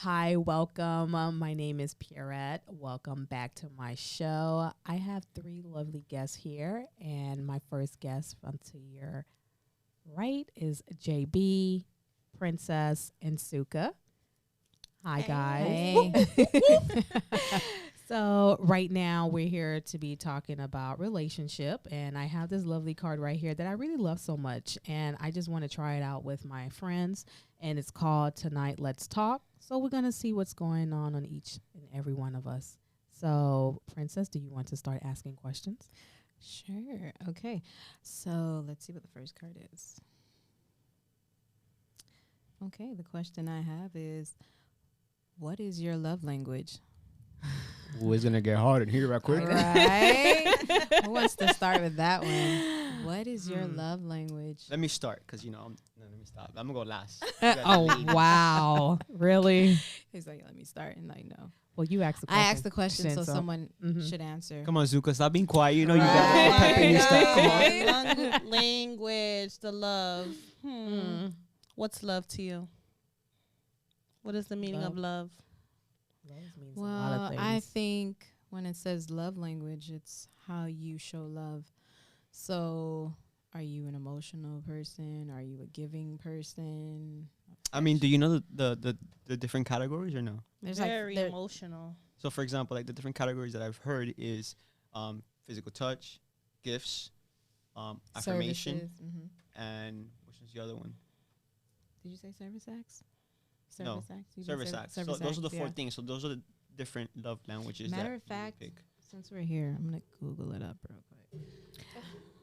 Hi, welcome. My name is Pierrette. Welcome back to my show. I have three lovely guests here, and my first guest from to your right is JB, Princess, and Suka. Hi, guys. Hey. So right now we're here to be talking about relationship, and I have this lovely card right here that I really love so much, and I just want to try it out with my friends, and it's called Tonight Let's Talk. So we're going to see what's going on each and every one of us. So, Princess, do you want to start asking questions? Sure. Okay. So let's see what the first card is. Okay. The question I have is, what is your love language? Ooh, it's gonna get hard in here right quick. Right. Who wants to start with that one? What is your love language? Let me start, cause no, let me stop. I'm gonna go last. Oh, wow. Really? He's like, let me start, and I know. Well, you asked the question. I asked the question, so someone Mhm. should answer. Come on, Zuka, stop being quiet. You know you got Right. pep in your step. Come on. Language, the love. What's love to you? What is the meaning Love. of love? Love means a lot Well, of things. I think when it says love language, it's how you show love. So, are you an emotional person? Are you a giving person? I mean, do you know the different categories or no? There's Very there- emotional. So, for example, like the different categories that I've heard is physical touch, gifts, affirmation, services. and which is the other one? Did you say service acts? No, Service acts. You did Service say acts. So service those are the acts, four yeah. things. So those are the different love languages. Matter that of you would fact, pick. Since we're here, I'm gonna Google it up real quick.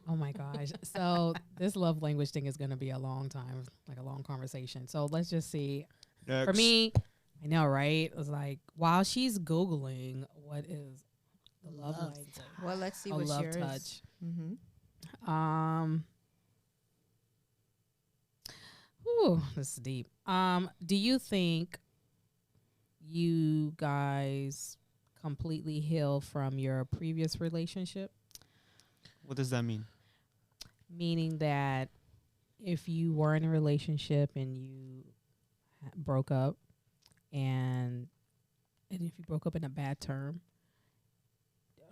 Oh my gosh. So this love language thing is going to be a long time, like a long conversation. So let's just see. For Next. me, I know, right? It was like while she's Googling what is the love Love language. Well, let's see A what's love yours. touch. Mm-hmm. This is deep. Do you think you guys completely heal from your previous relationship? What does that mean? Meaning that if you were in a relationship and you broke up, and if you broke up in a bad term,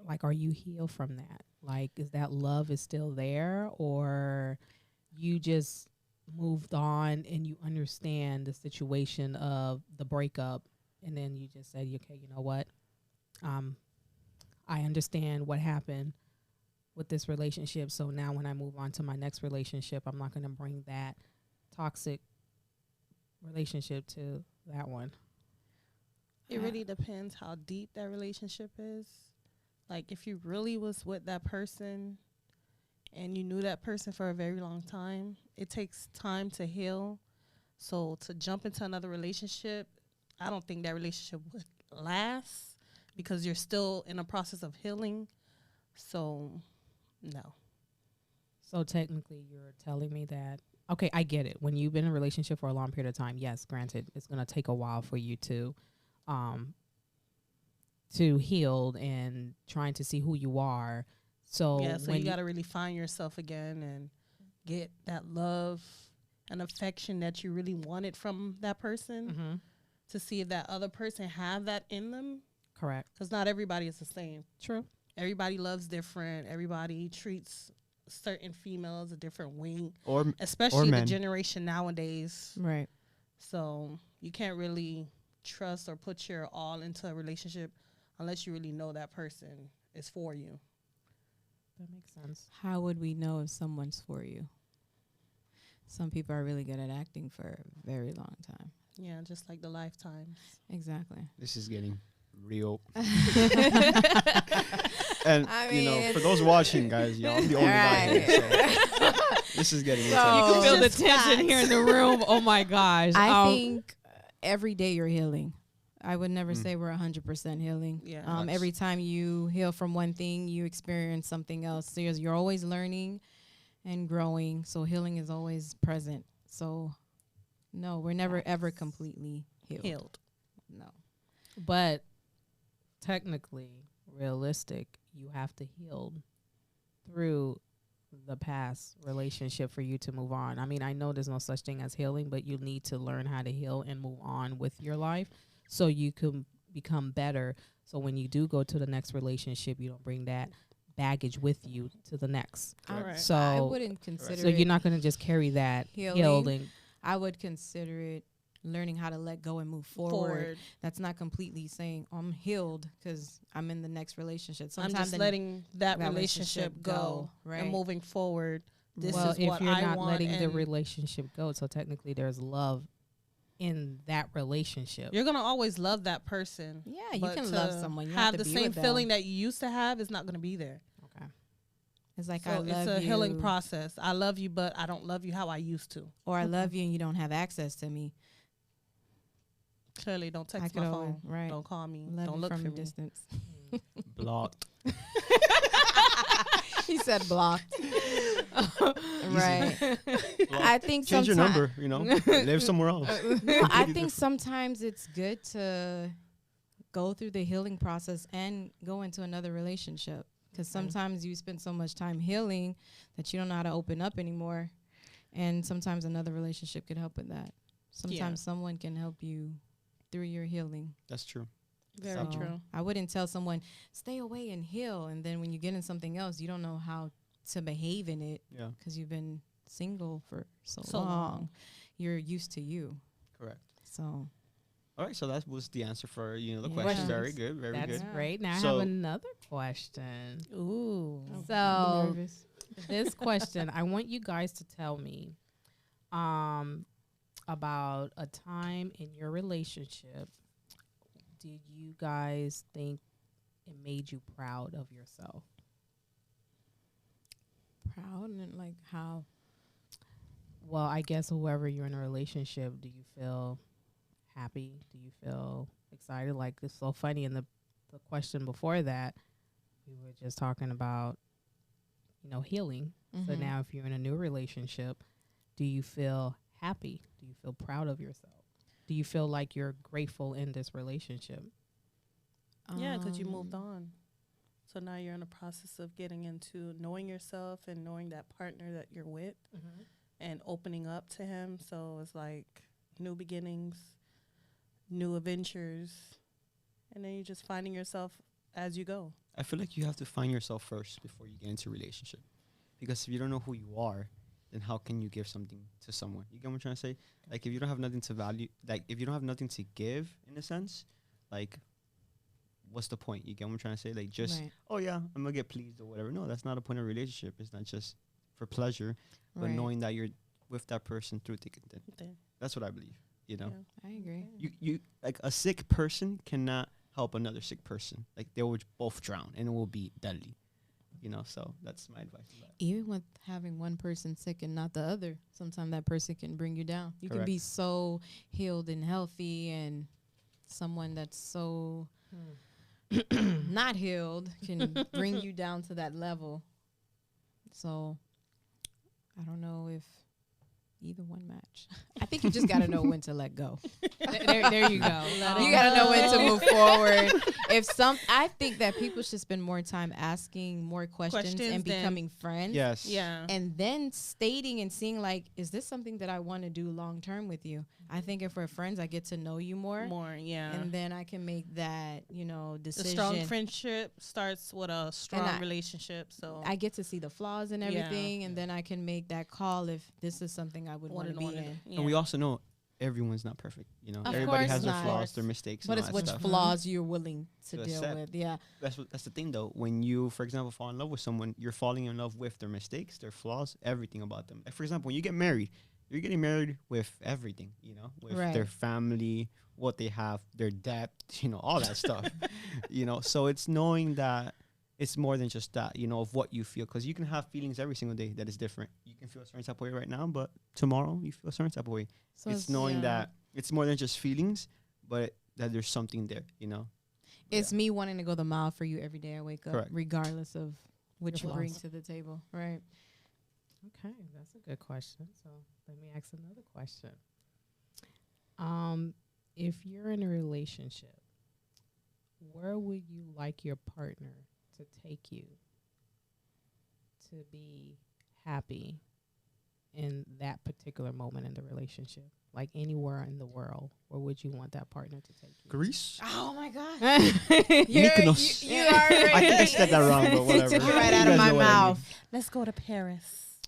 like, are you healed from that? Like, is that love is still there, or you just moved on and you understand the situation of the breakup, and then you just said, okay, you know what, I understand what happened with this relationship, so now when I move on to my next relationship, I'm not going to bring that toxic relationship to that one. It really depends how deep that relationship is. Like if you really was with that person and you knew that person for a very long time, it takes time to heal. So to jump into another relationship, I don't think that relationship would last because you're still in a process of healing. So no. So technically, you're telling me that, okay, I get it. When you've been in a relationship for a long period of time, yes, granted, it's going to take a while for you to heal and trying to see who you are. So Yeah, so when you got to really find yourself again and get that love and affection that you really wanted from that person Mhm. to see if that other person have that in them. Correct. Because not everybody is the same. True. Everybody loves different. Everybody treats certain females a different way, Or especially the men. generation nowadays. Right. So you can't really trust or put your all into a relationship unless you really know that person is for you. That makes sense. How would we know if someone's for you? Some people are really good at acting for a very long time. Yeah, just like the lifetimes. Exactly. this is getting real. And I you know, mean, for those watching, guys, you know, I'm the only guy here. So this is getting intense. You can feel the Just tension here in the room. Oh my gosh. I think every day you're healing. I would never Mm. say we're 100% healing. Yeah. Facts. Every time you heal from one thing, you experience something else. So you're always learning and growing. So healing is always present. So no, we're never ever completely healed. No. but technically, realistic, you have to heal through the past relationship for you to move on. I mean, I know there's no such thing as healing, but you need to learn how to heal and move on with your life. so you can become better. So when you do go to the next relationship, you don't bring that baggage with you to the next. Correct. So I wouldn't consider so it you're not going to just carry that healing. healing. I would consider it learning how to let go and move forward. That's not completely saying I'm healed because I'm in the next relationship. I'm Sometimes just letting that relationship go, right? and moving forward. This well, is if what you're I not want, letting the and relationship go, so technically there's love in that relationship. you're gonna always love that person. Yeah, you but can to love someone. You have have the to be same with them. feeling that you used to have is not gonna be there. Okay. It's like So I love it's a you, healing process. I love you, but I don't love you how I used to. or I love you and you don't have access to me. Clearly, don't I text could my always- phone. right. Don't call me. Love don't you look from for a me. distance. Blocked. He said blocked. Right. I think Change your sometime- number. Live somewhere else. No, I Completely think different. sometimes it's good to go through the healing process and go into another relationship because sometimes you spend so much time healing that you don't know how to open up anymore, and sometimes another relationship could help with that. Sometimes someone can help you through your healing. That's true. Very So true. I wouldn't tell someone stay away and heal, and then when you get in something else, you don't know how to behave in it Yeah. because you've been single for so So long. long. You're used to you. Correct. So All right. So that was the answer for the Yeah. question. Very Questions. good. Very That's good. Yeah. great. Now I So- have another question. Ooh. So nervous. this question, I want you guys to tell me about a time in your relationship. Did you guys think it made you proud of yourself? Proud and like how? Well, I guess whoever you're in a relationship, do you feel happy? Do you feel excited? Like, it's so funny in the question before that, we were just talking about, healing. So Mhm. now if you're in a new relationship, do you feel happy? Do you feel proud of yourself? Do you feel like you're grateful in this relationship? Yeah, because you moved Um, on. So now you're in the process of getting into knowing yourself and knowing that partner that you're with and opening up to him. So it's like new beginnings, new adventures, and then you're just finding yourself as you go. I feel like you have to find yourself first before you get into a relationship. Because if you don't know who you are, then how can you give something to someone? You get what I'm trying to say? Like, if you don't have nothing to value, like, if you don't have nothing to give, in a sense, like, what's the point? You get what I'm trying to say? Like, just, Right. oh, yeah, I'm going to get pleased or whatever. No, that's not a point of a relationship. It's not just for pleasure, but Right. knowing that you're with that person through thick and thin. Then, That's what I believe, yeah. I agree. You like, a sick person cannot help another sick person. Like, they will both drown and it will be deadly. So that's my advice to that. Even with having one person sick and not the other, sometimes that person can bring you down. You can be Correct. so healed and healthy, and someone that's so not healed can bring you down to that level. So I don't know if either one match. I think you just got to know when to let go. there you go. You got to know when to move forward. I think that people should spend more time asking more questions Questions and than- becoming friends. Yes. Yeah. And then stating and seeing, like, is this something that I want to do long term with you? I think if we're friends, I get to know you more. Yeah. And then I can make that, The decision. strong friendship starts with a strong I- relationship. So I get to see the flaws and Yeah. everything, and then I can make that call if this is something I would want to be in. And we also know everyone's not perfect. Of Everybody course has their not. flaws, their mistakes, But and it's all which that stuff. flaws you're willing to To deal accept. with. Yeah. That's the thing, though. When you, for example, fall in love with someone, you're falling in love with their mistakes, their flaws, everything about them. Like, for example, when you get married, you're getting married with everything, with Right. their family, what they have, their debt, all that stuff. So it's knowing that it's more than just that, of what you feel. Because you can have feelings every single day that is different. You can feel a certain type of way right now, but tomorrow you feel a certain type of way. So it's knowing yeah. that it's more than just feelings, but that there's something there, It's me wanting to go the mile for you every day I wake up, Correct. regardless of what Your you bring flaws. to the table. Right. Okay, that's a good question. So let me ask another question. If you're in a relationship, where would you like your partner to take you to be happy in that particular moment in the relationship? Like anywhere in the world, where would you want that partner to take you? Greece. Oh my God. Mykonos. You already I think I said that wrong, but whatever. took it You right out guys of my know what I mean. mouth. Let's go to Paris.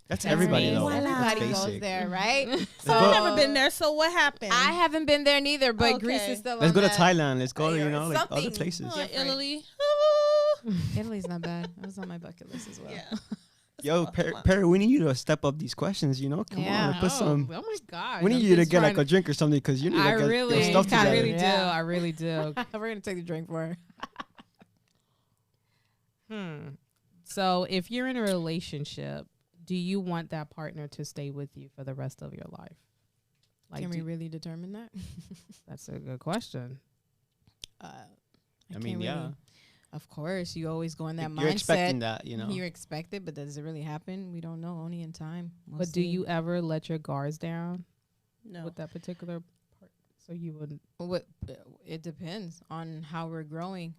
That's That's everybody me. though. Voila. Everybody That's goes basic. there, right? So- I've never been there, so what happened? I haven't been there neither, but Greece Okay. is still Let's on go to that. Thailand. Let's go to, Yeah, like other something. places. Oh, different. Italy. Italy's not bad. That was on my bucket list as well. Yeah. Yo, Perry, we need you to step up these questions. Come Yeah. on, put some. Oh my God. We need you to get like a drink or something because you need I to get really, your stuff I together. really do. Yeah. I really do. We're gonna take the drink for her. So if you're in a relationship, do you want that partner to stay with you for the rest of your life? Can we really determine that? That's a good question. I I mean, can't yeah. really- Of course, you always go in that mindset. You're expecting that, you know. You expect it, but does it really happen? We don't know. Only in time. We'll But do see. you ever let your guards down No. with that particular part? So you wouldn't. What? It depends on how we're growing.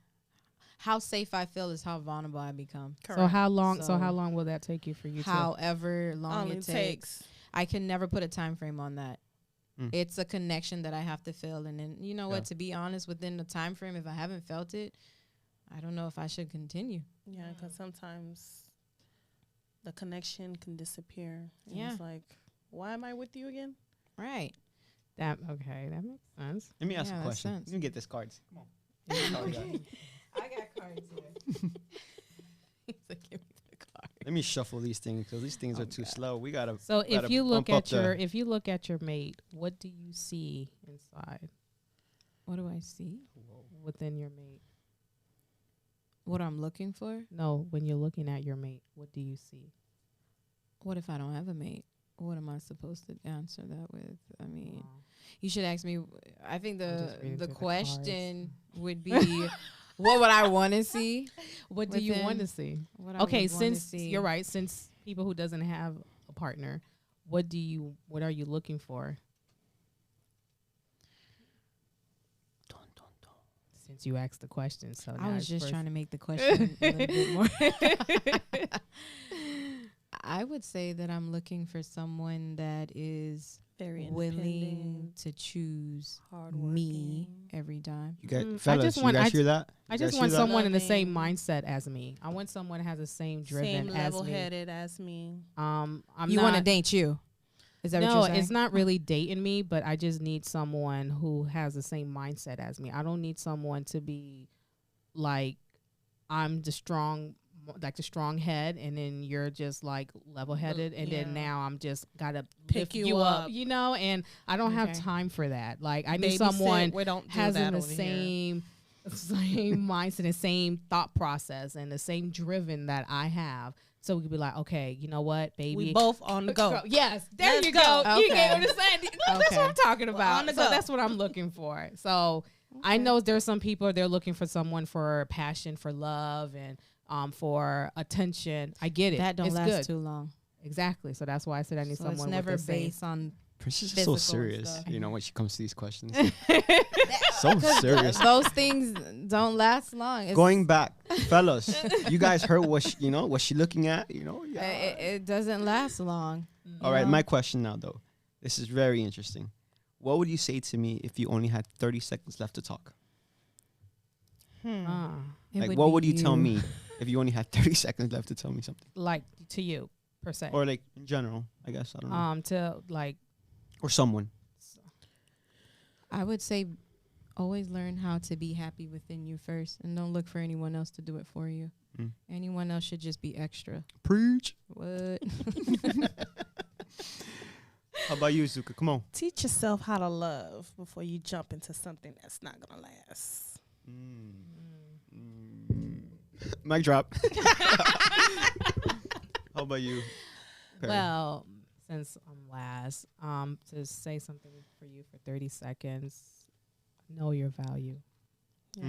How safe I feel is how vulnerable I become. So Correct. how long? So So how long will that take you for you However long Only it takes. I can never put a time frame on that. Mm. It's a connection that I have to feel, and then you know Yeah. what? To be honest, within the time frame, if I haven't felt it, I don't know if I should continue. Yeah, because sometimes the connection can disappear. And Yeah. It's like, why am I with you again? Right. That okay? That makes sense. Let me ask Yeah, a that question. sense. You can get this cards. Come on. I got cards here. He's like, give me the card. Let me shuffle these things because these things Oh, are too God. slow. We gotta. So Gotta if you look bump up at your the- if you look at your mate, what do you see inside What do I see? within your mate? What I'm looking for? No, when you're looking at your mate, what do you see? What if I don't have a mate? What am I supposed to answer that with? I mean, Wow. you should ask me. I think I'm just reading the through the question would be, what would I want to see? What do you want to Within- see? What I Okay, would wanna since see. you're right, since people who doesn't have a partner, what are you looking for? Since you asked the question, so I now was it's just first- trying to make the question a little bit more. I would say that I'm looking for someone that is Very willing independent, to choose hardworking. me every time. You guys, I fellas, just you want- guys I hear that? I You just guys want hear that? someone in the same Loving. mindset as me. I want someone that has the same driven Same as level me. headed as me. I'm You not. want to date you? Is that what No, you're saying? it's not really dating me, but I just need someone who has the same mindset as me. I don't need someone to be like I'm the strong head, and then you're just like level headed, and then Yeah. now I'm just gotta Pick lift you you up, up. you know. And I don't have Okay. time for that. Like I need Babysit, someone we don't do has that in the over here. same mindset, the same thought process, and the same driven that I have. So we could be like, okay, you know what, baby, We both on the go. Yes, there Let's you go. go. You Okay. get what I'm saying. That's what Okay. I'm talking We're about. on the So go. that's what I'm looking for. So I know there's some people they're looking for someone for passion, for love, and for attention. I get it. that don't it's last good. too long. Exactly. So that's why I said I need So someone it's never with the same. based on Princess is so physical and serious, stuff. you know, when she comes to these questions. So serious. those things don't last long. It's, Going back, fellas, you guys heard what was she looking at? Yeah. it doesn't last long. All right, know? my question now though. This is very interesting. What would you say to me if you only had 30 seconds left to talk? Ah, It Like, what be would you tell me if you only had 30 seconds left to tell me something? like to you per se. Or like in general, I guess, I don't know. To like Or someone. I would say always learn how to be happy within you first, and don't look for anyone else to do it for you. Mm. Anyone else should just be extra. Preach. What? How about you, Zuka? Come on. Teach yourself how to love before you jump into something that's not gonna last. Mic drop. How about you? Perry? well, since I'm last, to say something for you for 30 seconds. Know your value. Yeah.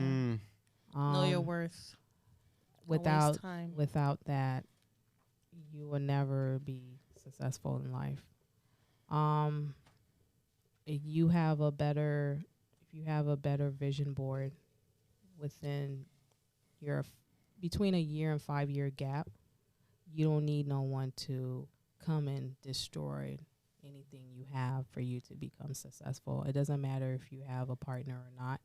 Know your Um, worth. Don't waste Without time. without that, you will never be successful in life. If you have a better vision board within your between a year and 5 year gap, you don't need no one to come and destroy anything you have for you to become successful. It doesn't matter if you have a partner or not,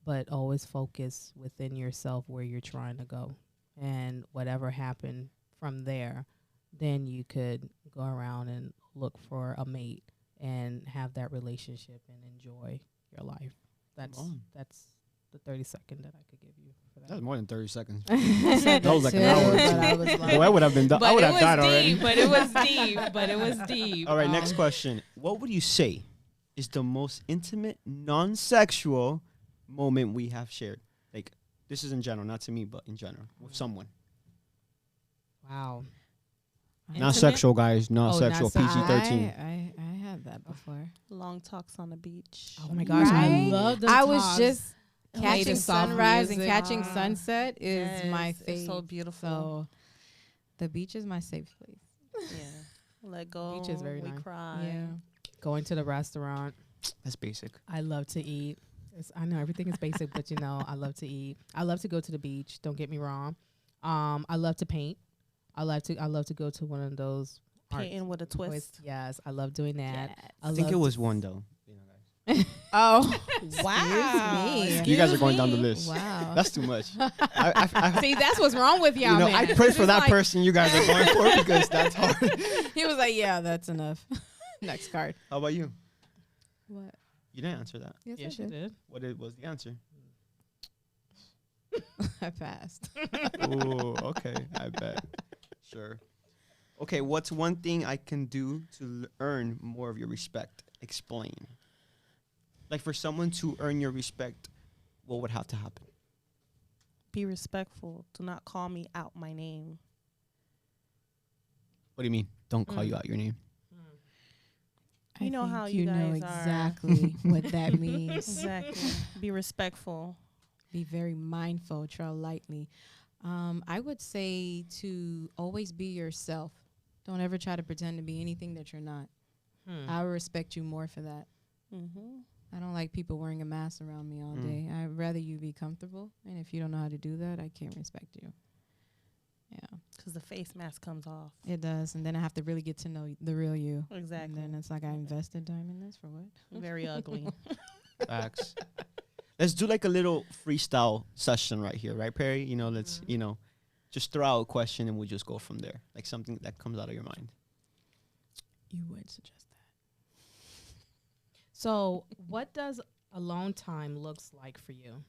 but always focus within yourself where you're trying to go. And whatever happened from there, then you could go around and look for a mate and have that relationship and enjoy your life. That's the 30-second that I could give you for That's that. more than 30 seconds. That was like an hour or two. I was like, Boy, I would have been done. I would have died already. But it was deep. But it was deep. All right, next question. What would you say is the most intimate, non-sexual moment we have shared? Like, this is in general, not to me, but in general, with someone. Wow. Not Intimate? sexual, guys. Not Oh, sexual. not se- PG-13. I had that before. Long talks on the beach. Oh my gosh, I Right? love them I was talks. just Play catching the soft sunrise and music. catching sunset is Yes, my it's favorite. so beautiful. So the beach is my safe place. Yeah. Let go. Beach is very we nice. cry. Yeah. Going to the restaurant. That's basic. I love to eat. I know everything is basic, but I love to eat. I love to go to the beach. Don't get me wrong. I love to paint. I love to go to one of those Painting with a twist. quiz. Yes, I love doing that. I think it was one, though. You know, guys. Oh, Wow. Excuse You guys are going me. down the list. wow. That's too much. I See, that's what's wrong with y'all, you know, man. I pray It's for that like- person you guys are going for because that's hard. He was like, yeah, that's enough. Next card. How about you? What? You didn't answer that. Yes, Yeah, I she did. did. What was the answer? I passed. Oh, okay. I bet. Sure. Okay, what's one thing I can do to earn more of your respect? Explain. Like for someone to earn your respect, what would have to happen? Be respectful. Do not call me out my name. What do you mean? Don't call you out your name. I You know think how you you know guys are. exactly what that means. Exactly. Be respectful. Be very mindful, tread lightly. I would say to always be yourself. Don't ever try to pretend to be anything that you're not. I would respect you more for that. Mm-hmm. I don't like people wearing a mask around me all Mm. day. I'd rather you be comfortable. And if you don't know how to do that, I can't respect you. Yeah, Because the face mask comes off. it does. And then I have to really get to know the real you. Exactly. And then it's like I invested time in this for what? Very ugly. Facts. Let's do like a little freestyle session right here, right, Perry? You know, let's, just throw out a question and we'll just go from there. Like something that comes out of your mind. You would suggest that. So, what does alone time looks like for you?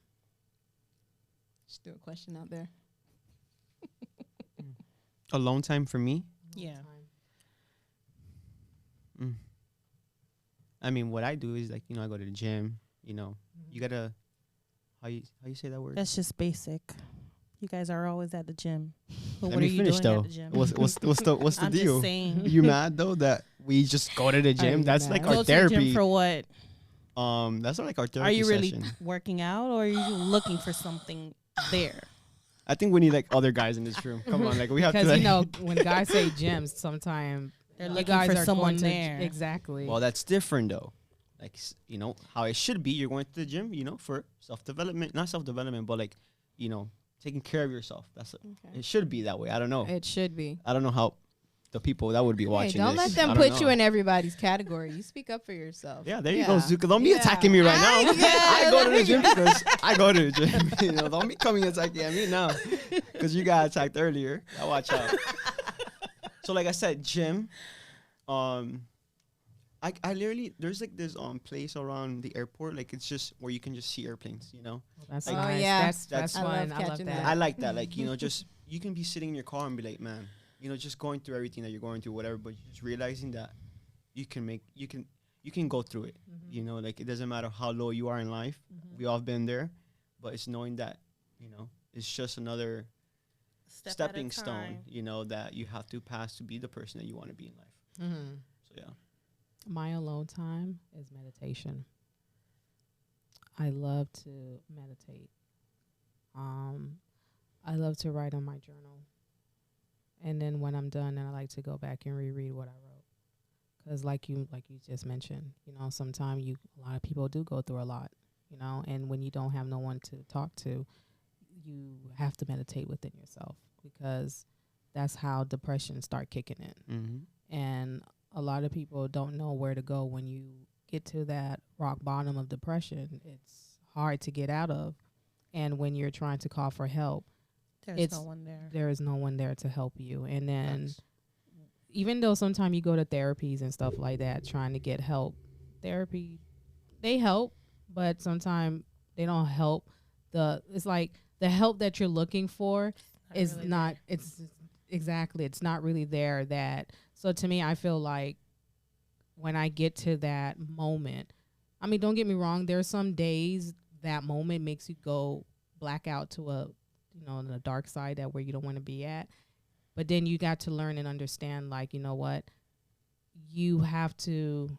Just threw a question out there. Alone time for me? Yeah. Alone time. Mm. I mean, what I do is like, I go to the gym, you gotta, how you say that word? That's just basic. You guys are always at the gym. But Let what me are you finish, doing though. at the gym? What's the I'm deal? just saying. You mad though that we just go to the gym? you That's mad? like Go our to the gym therapy. for what? That's like our therapy Are you really session. working out or are you looking for something there? I think we need like other guys in this room. Come on, like we have to. Because Like, when guys say gyms, sometimes They're you looking guys for are someone going to there. exactly. well, that's different though. Like how it should be. You're going to the gym, for self development, not self development, but like taking care of yourself. That's it. Should be that way. I don't know. It should be. I don't know how the people that would be Hey, watching. don't let this, them I don't put you know. in everybody's category. You speak up for yourself. Yeah, there you go, Zuka. Don't be attacking me right now. Yeah. I go to the gym because I go to the gym. Don't be coming attacking at me now because you got attacked earlier. Now watch out. So like I said, gym. I literally there's like this place around the airport, like it's just where you can just see airplanes. That's Like- nice. yeah. That's I love fun. I love catching that. that. I like that. Like just you can be sitting in your car and be like, man, just going through everything that you're going through, whatever. But just realizing that you can go through it. Like it doesn't matter how low you are in life. We all been there, but it's knowing that it's just another stepping stone. That you have to pass to be the person that you want to be in life. So yeah. My alone time is meditation. I love to meditate. I love to write on my journal. And then when I'm done, then I like to go back and reread what I wrote. Because like you just mentioned, sometimes a lot of people do go through a lot, and when you don't have no one to talk to, you have to meditate within yourself because that's how depression start kicking in. Mm-hmm. And a lot of people don't know where to go when you get to that rock bottom of depression. It's hard to get out of. And when you're trying to call for help, There's no one there. there is no one there to help you. And then Facts. even though sometimes you go to therapies and stuff like that trying to get help, therapy, they help, but sometimes they don't help. It's like the help that you're looking for is really not, it's exactly, it's not really there. So to me, I feel like when I get to that moment, I mean, don't get me wrong, there's some days that moment makes you go black out to the dark side, that where you don't want to be at. But then you got to learn and understand, like, you know what, you have to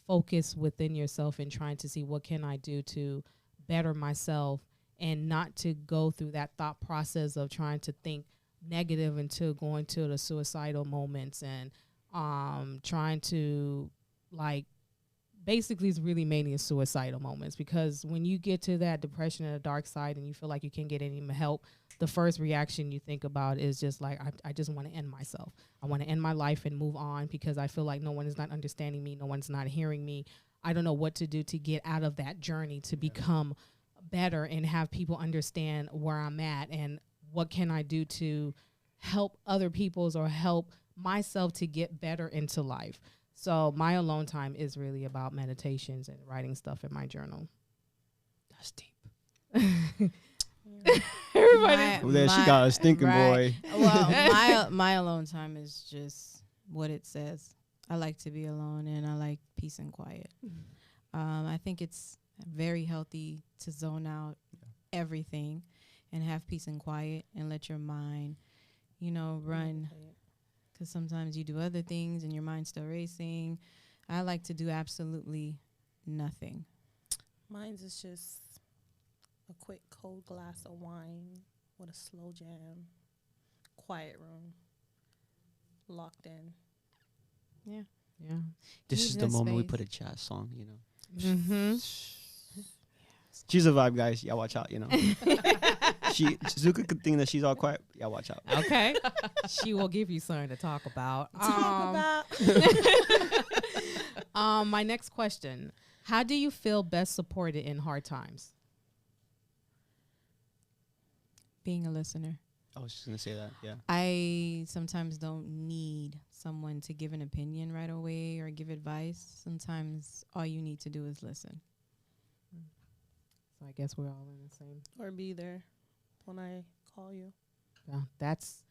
focus within yourself and trying to see what can I do to better myself, and not to go through that thought process of trying to think negative into going to the suicidal moments and trying to, like, basically it's really mainly suicidal moments, because when you get to that depression and the dark side and you feel like you can't get any help, the first reaction you think about is just like, I just want to end myself. I want to end my life and move on, because I feel like no one is not understanding me. No one's not hearing me. I don't know what to do to get out of that journey to become better and have people understand where I'm at, and what can I do to help other people's or help myself to get better into life. So my alone time is really about meditations and writing stuff in my journal. That's deep. Everybody. Well, there she got us thinking, right. boy. Well, my alone time is just what it says. I like to be alone, and I like peace and quiet. I think it's very healthy to zone out everything and have peace and quiet and let your mind, run. Because sometimes you do other things and your mind's still racing. I like to do absolutely nothing. Mine's is just a quick cold glass of wine with a slow jam, quiet room, locked in. Yeah. Yeah. This Need is the that moment we space. put a jazz song, Mm-hmm. She's a vibe, guys. Y'all watch out, Zuka could think that she's all quiet. Y'all watch out. Okay. She will give you something to talk about. My next question. How do you feel best supported in hard times? Being a listener. I was just going to say that, yeah. I sometimes don't need someone to give an opinion right away or give advice. Sometimes all you need to do is listen. So I guess we're all in the same. Or be there when I call you. Yeah, that's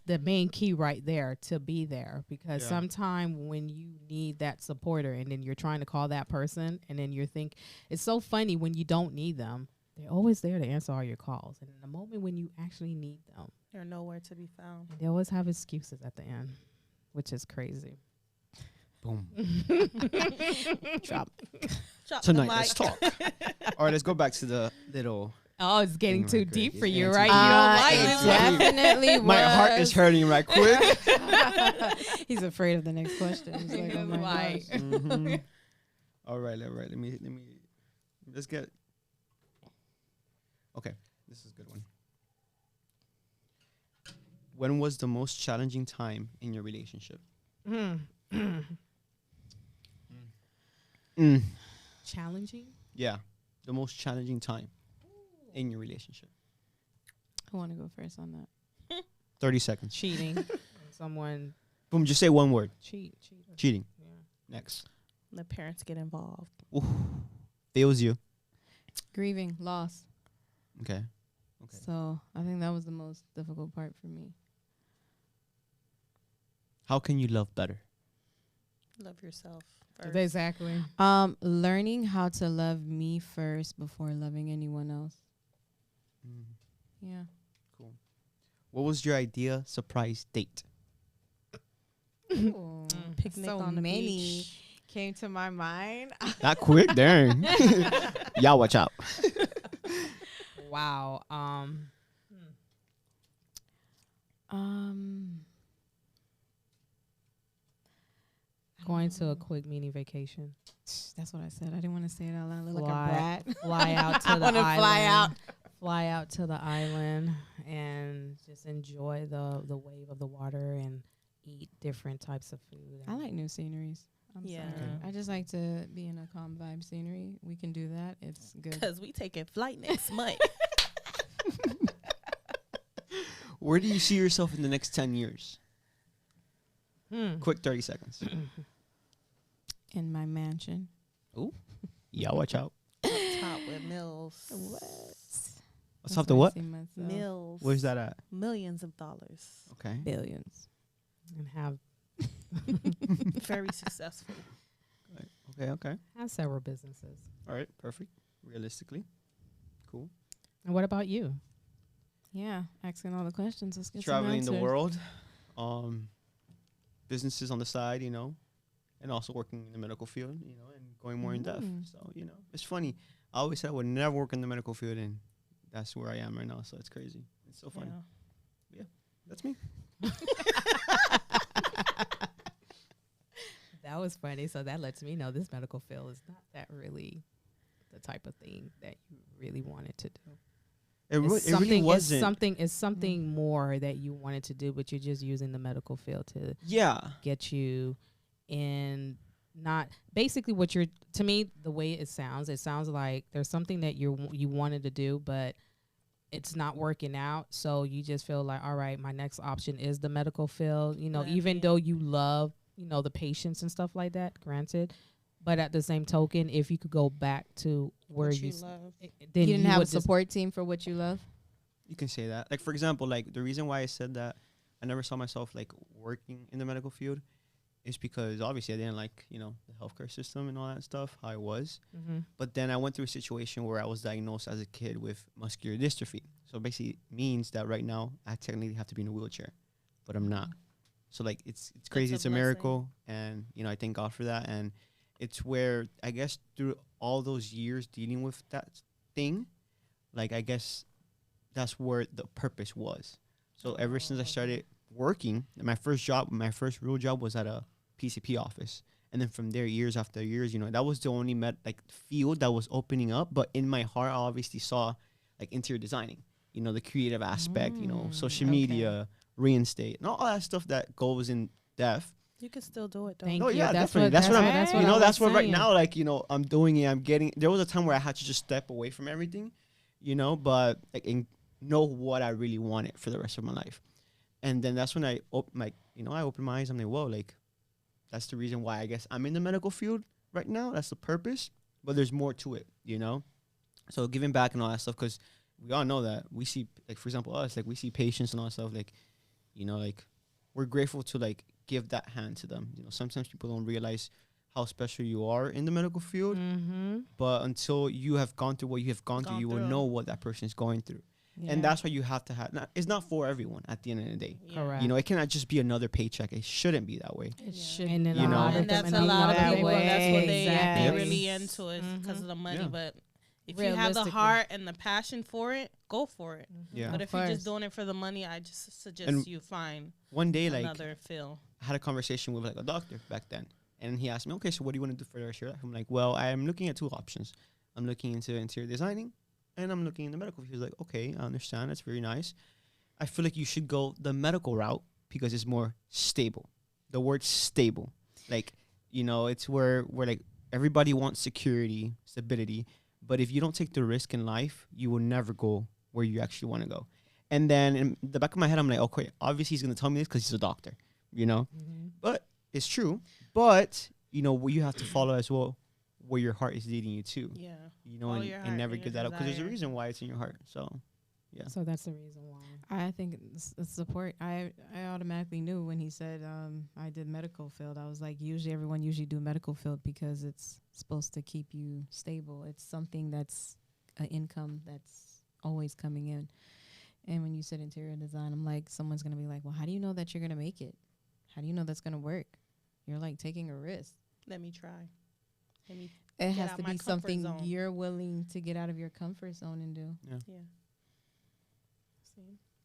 the main key right there, to be there, because Yeah. sometime when you need that supporter and then you're trying to call that person and then it's so funny when you don't need them. They're always there to answer all your calls. And in the moment when you actually need them, They're nowhere to be found. they always have excuses at the end, which is crazy. Boom. Drop. Drop Tonight, the let's mic. talk. All right, let's go back to the little... Oh, it's getting Right, too great. deep for It's you, getting right? too You don't deep. like it this. definitely My heart is was. hurting right quick. He's afraid of the next question. He's like, oh my Like- gosh. Mhm. All right. Let me. Let's get. Okay, this is a good one. When was the most challenging time in your relationship? Challenging? Yeah, the most challenging time in your relationship. I want to go first on that. 30 seconds. Cheating. When someone Boom. Just say one word. cheating. Cheating. Yeah. Next. The parents get involved. Ooh. Fails you. Grieving, loss. Okay. Okay. So I think that was the most difficult part for me. How can you love better? Love yourself first. Exactly. Learning how to love me first before loving anyone else. Yeah. Cool. What was your idea surprise date? Ooh, Picnic so on the many beach. came to my mind. Not quick, dang. Y'all watch out. Wow. Going to a quick mini vacation. That's what I said. I didn't want to say it out loud. I look like Fly- a brat. Fly out to I the wanna island. fly out. Fly out to the island and just enjoy the wave of the water and eat different types of food. I like new sceneries. I'm Yeah. sorry. I just like to be in a calm vibe scenery. We can do that. It's good. Because we taking flight next month. Where do you see yourself in the next 10 years? Quick 30 seconds. In my mansion. Yeah, watch out. Up top with mills. What's up to what? Mills. Where's that at? Millions of dollars. Okay. Billions. And have Very successful. Okay. several businesses. All right, perfect. Realistically. Cool. And what about you? Yeah, asking all the questions. Let's get Traveling some the answers. world. Businesses on the side, and also working in the medical field, and going more in depth. So, it's funny. I always said I would never work in the medical field, and that's where I am right now. So it's crazy. It's so funny. Yeah. That's me. That was funny. So that lets me know this medical field is not that really the type of thing that you really wanted to do. It It's really wasn't. It's something more that you wanted to do, but you're just using the medical field to Yeah. get you in. Not basically what you're. To me, the way it sounds like there's something that you wanted to do, but it's not working out. So you just feel like, all right, my next option is the medical field. Even though you love, the patients and stuff like that. Granted, but at the same token, if you could go back to where What you love. then You didn't have a would just- support team for what you love? You can say that. Like, for example, like the reason why I said that I never saw myself like working in the medical field is because obviously I didn't like, the healthcare system and all that stuff, how it was. Mhm. But then I went through a situation where I was diagnosed as a kid with muscular dystrophy. So basically it means that right now I technically have to be in a wheelchair, but I'm not. So like it's crazy. a It's a blessing. miracle. And, I thank God for that. And it's where I guess through all those years dealing with that thing, like I guess that's where the purpose was. So ever since I started working, my first real job was at a PCP office. And then from there, years after years, that was the only field that was opening up. But in my heart, I obviously saw like interior designing, the creative aspect, social okay. media, real estate, and all that stuff that goes in depth. You can still do it, though. Thank No, you. yeah, That's definitely. what- That's what I'm. that's what You I know, was that's what right saying. now, like, I'm doing it. I'm getting. There was a time where I had to just step away from everything, but like, and know what I really wanted for the rest of my life. And then that's when I opened my eyes. I'm like, whoa, like, that's the reason why I guess I'm in the medical field right now. That's the purpose, but there's more to it, So giving back and all that stuff, because we all know that we see, like, for example, us, like, we see patients and all that stuff, like, like, we're grateful to, like, give that hand to them. Sometimes people don't realize how special you are in the medical field, Mm-hmm. but until you have gone through what you have gone through, Gone you will through. know what that person is going through. And that's why you have to have. It's not for everyone at the end of the day. Correct. It cannot just be another paycheck. It shouldn't be that way. It Yeah. should. And then You a know. lot of And them, that's and a lot of that people. way. That's what they Exactly. really into it because of the money. Yeah. But if you have the Realistically. heart and the passion for it, go for it. Yeah. But Of if you're course. just doing it for the money, I just suggest And you find One day, like, another field. I had a conversation with, like, a doctor back then. And he asked me, okay, so what do you want to do for the rest of your life? I'm like, well, I am looking at two options. I'm looking into interior designing, and I'm looking in the medical field. He was like, okay, I understand. That's very nice. I feel like you should go the medical route because it's more stable. The word stable. Like, it's where like everybody wants security, stability. But if you don't take the risk in life, you will never go where you actually want to go. And then in the back of my head, I'm like, okay, obviously he's going to tell me this because he's a doctor, Mhm. But it's true. But, what you have to follow as well, where your heart is leading you to, Yeah. and, Follow your heart and never and your give that up because there's a desire. reason why it's in your heart. So, yeah. So that's the reason why. I think it's support. I automatically knew when he said I did medical field. I was like, everyone do medical field because it's supposed to keep you stable. It's something that's an income that's always coming in. And when you said interior design, I'm like, someone's going to be like, well, how do you know that you're going to make it? How do you know that's going to work? You're like taking a risk. Let me try. Let me. It Get has out to my be comfort something zone. you're willing to get out of your comfort zone and do. Yeah.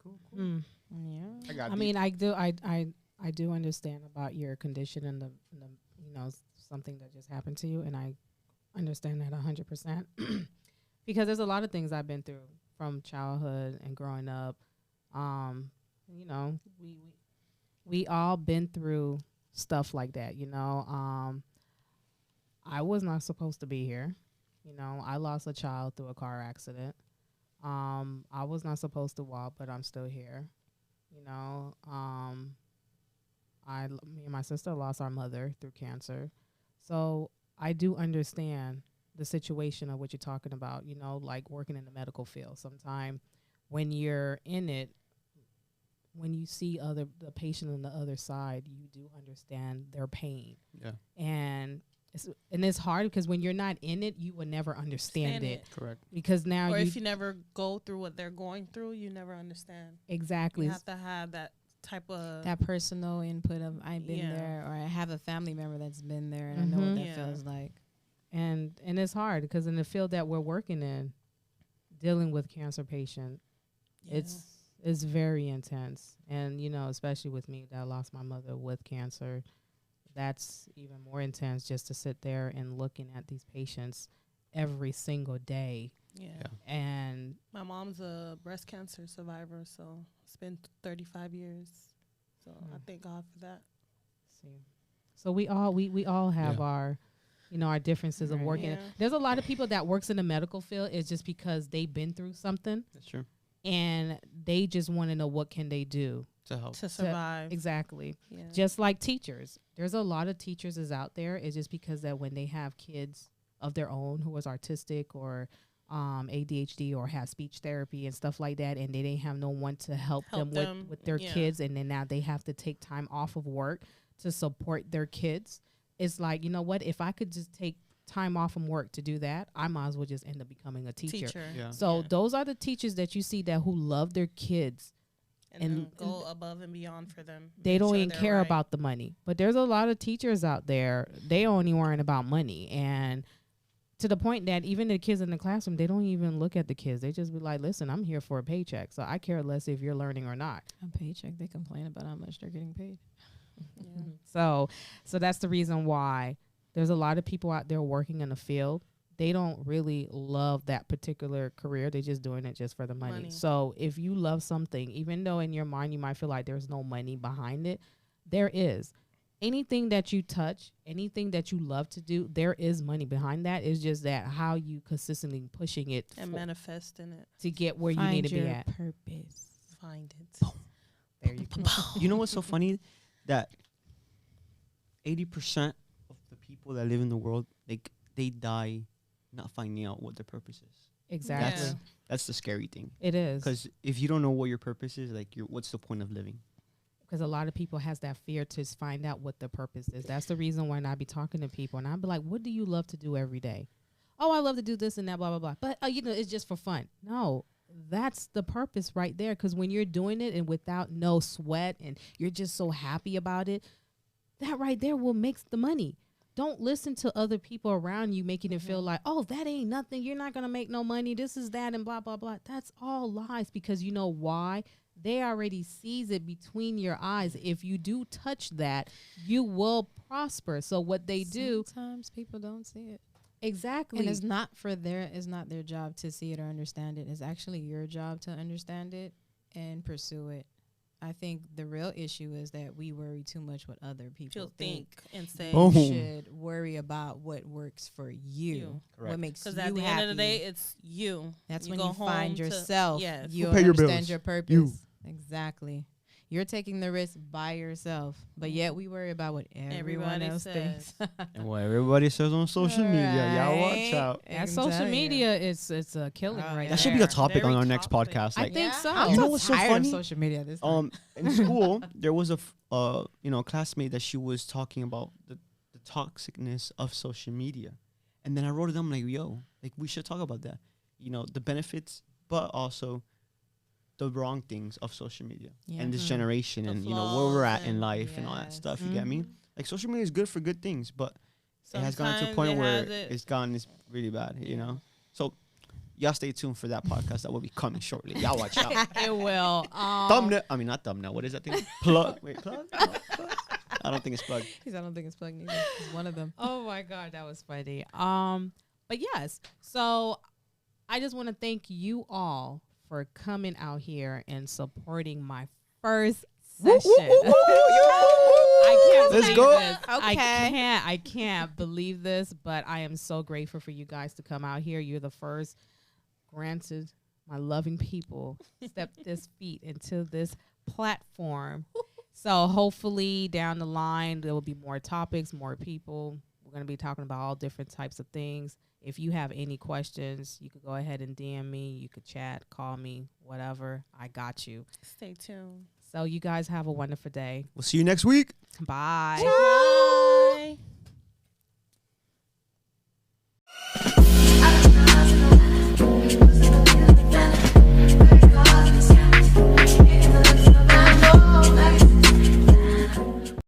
Cool. Mm. Yeah. I got I mean, I do understand about your condition and the something that just happened to you, and I understand that 100% because there's a lot of things I've been through from childhood and growing up. We we all been through stuff like that, you know. I was not supposed to be here. You know, I lost a child through a car accident. I was not supposed to walk, but I'm still here. You know, me and my sister lost our mother through cancer. So I do understand the situation of what you're talking about, you know, like working in the medical field. Sometimes when you're in it, when you see the patient on the other side, you do understand their pain. Yeah. And it's hard because when you're not in it, you will never understand it. Correct. Because now or if you never go through what they're going through, you never understand. exactly. You have to have that type of That personal input of I've been Yeah. there, or I have a family member that's been there, and I know what that Yeah. feels like. And it's hard because in the field that we're working in, dealing with cancer patient, it's very intense. And, you know, especially with me that lost my mother with cancer, that's even more intense just to sit there and looking at these patients every single day. Yeah. And My mom's a breast cancer survivor, so it's been 35 years. So I thank God for that. see, so we all have Yeah. our, you know, our differences of Right. working. Yeah. There's a lot of people that works in the medical field. It's just because they've been through something That's true. and they just want to know what can they do. To help. To survive. Exactly. Yeah. Just like teachers. There's a lot of teachers is out there. It's just because that when they have kids of their own who is artistic or ADHD or have speech therapy and stuff like that, and they didn't have no one to help them with their yeah. kids, and then now they have to take time off of work to support their kids. It's like, you know what? If I could just take time off from work to do that, I might as well just end up becoming a teacher. Yeah. So Yeah. those are the teachers that you see that who love their kids. and and- then go above and beyond for them. They Make don't sure even they're care right. about the money. But there's a lot of teachers out there, they only worrying about money. And to the point that even the kids in the classroom, they don't even look at the kids. They just be like, listen, I'm here for a paycheck. So I care less if you're learning or not. A paycheck, they complain about how much they're getting paid. Yeah. So that's the reason why there's a lot of people out there working in the field. They don't really love that particular career. They're just doing it just for the money. Money. So if you love something, even though in your mind you might feel like there's no money behind it, there is. Anything that you touch, anything that you love to do, there is money behind that. It's just that how you consistently pushing it And manifest in it. to get where Find you need to your be at. purpose. Find it. There you go. You know what's so funny? That 80% of the people that live in the world, like, they die not finding out what their purpose is. Exactly. Yeah. That's the scary thing. It is. Because if you don't know what your purpose is, like, what's the point of living? Because a lot of people has that fear to find out what the purpose is. That's the reason why I be talking to people and I be like, what do you love to do every day? Oh, I love to do this and that, blah, blah, blah. But, you know, it's just for fun. No, that's the purpose right there. Because when you're doing it and without no sweat and you're just so happy about it, that right there will make the money. Don't listen to other people around you making it feel like, oh, that ain't nothing. You're not going to make no money. This is that and blah, blah, blah. That's all lies because you know why? They already sees it between your eyes. If you do touch that, you will prosper. So what they do, Sometimes people don't see it. exactly. And it's not their job to see it or understand it. It's actually your job to understand it and pursue it. I think the real issue is that we worry too much what other people You'll think and say. Boom. You should worry about what works for you. Correct. What makes you Because at the happy. end of the day, it's you. That's You when go you find home to- yourself. yes. You Who pay your understand bills? your purpose. You. Exactly. You're taking the risk by yourself, but yet we worry about what everyone Everybody else says. thinks. And what everybody says on social media. Y'all watch Right. out. Yeah, I can social tell ya. media, it's a killing Oh, right That should be a there. topic on Very our next topic. podcast. I Like, think so. I'm You know so what's so tired of funny? social media this time. in school, there was a classmate that she was talking about the toxicness of social media. And then I wrote it down, like, yo, like, we should talk about that. You know, the benefits, but also the wrong things of social media Yeah. and this Mhm. generation The and, you know, where we're at flaws in and- life and all that Yes. stuff. You get me? Like, social media is good for good things, but it has gotten to a Sometimes point it where has it- it's gotten this really bad, you Yeah. know? So, y'all stay tuned for that podcast that will be coming shortly. Y'all watch out. It will. Thumbnail. I mean, not thumbnail. What is that thing? Plug. Wait, plug? No, plug? I don't think it's plugged. I don't think it's plugged neither. It's one of them. Oh my God, that was funny. But yes, so I just want to thank you all for coming out here and supporting my first session. I can't Let's believe go. this. Okay. I can't believe this, but I am so grateful for you guys to come out here. You're the first, granted, my loving people stepped this feet into this platform. So hopefully down the line there will be more topics, more people. We're going to be talking about all different types of things. If you have any questions, you could go ahead and DM me. You could chat, call me, whatever. I got you. Stay tuned. So you guys have a wonderful day. We'll see you next week. Bye. Bye.